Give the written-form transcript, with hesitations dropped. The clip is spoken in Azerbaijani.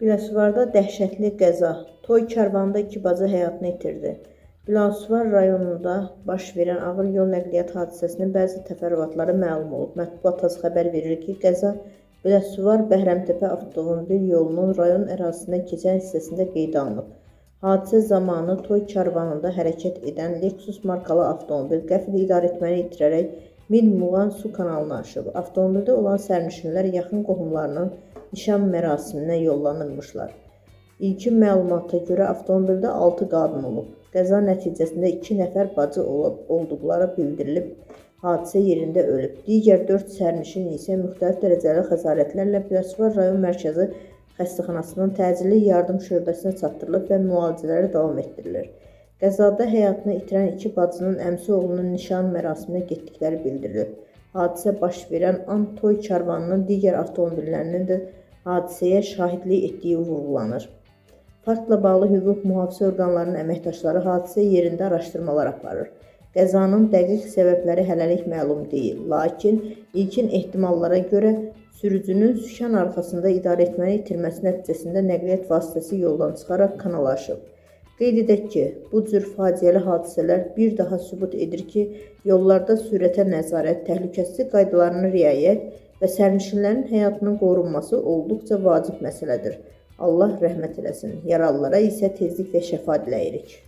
Biləsuvarda dəhşətli qəza. Toy karvanında 2 bacı həyatını itirdi. Biləsuvar rayonunda baş verən ağır yol nəqliyyat hadisəsinin bəzi təfərrüatları məlum olub. Mətbuat TASS xəbər verir ki, qəza Biləsuvar Bəhrəmtəpə avtomobil yolunun rayon ərazisindən keçən hissəsində qeydə alınıb. Hadisə zamanı toy karvanında hərəkət edən Lexus markalı avtomobil qəfil idarəetməni itirərək Mil-Muğan su kanalına aşıb. Avtomobildə olan sərnişinlər yaxın qohumlarının nişan mərasiminə yollanılmışlar. İlkin məlumata görə avtomobildə 6 qadın olub. Qəza nəticəsində 2 nəfər bacı olduqları bildirilib, hadisə yerində ölüb. Digər 4 sərnişin isə müxtəlif dərəcəli xəsarətlərlə Biləsuvar rayon mərkəzi xəstəxanasının təcili yardım şöbəsinə çatdırılıb və müalicələri davam etdirilir. Qəzada həyatını itirən 2 bacının əmsi oğlunun nişan mərasiminə getdikləri bildirilib. Hadisə baş verən an toy karvanının digər avtomobillərinin də hadisəyə şahidlik etdiyi vurğulanır. Faktla bağlı hüquq mühafizə orqanlarının əməkdaşları hadisə yerində araşdırmalar aparır. Qəzanın dəqiq səbəbləri hələlik məlum deyil, lakin ilkin ehtimallara görə sürücünün sükan arxasında idarəetməni itirməsi nəticəsində nəqliyyat vasitəsi yoldan çıxaraq kanala aşıb. Qeyd edək ki, bu cür faciəli hadisələr bir daha sübut edir ki, yollarda sürətə nəzarət, təhlükəsizlik qaydalarına riayət və sərnişinlərin həyatının qorunması olduqca vacib məsələdir. Allah rəhmət eləsin. Yaralılara isə tezlik və şəfa diləyirik.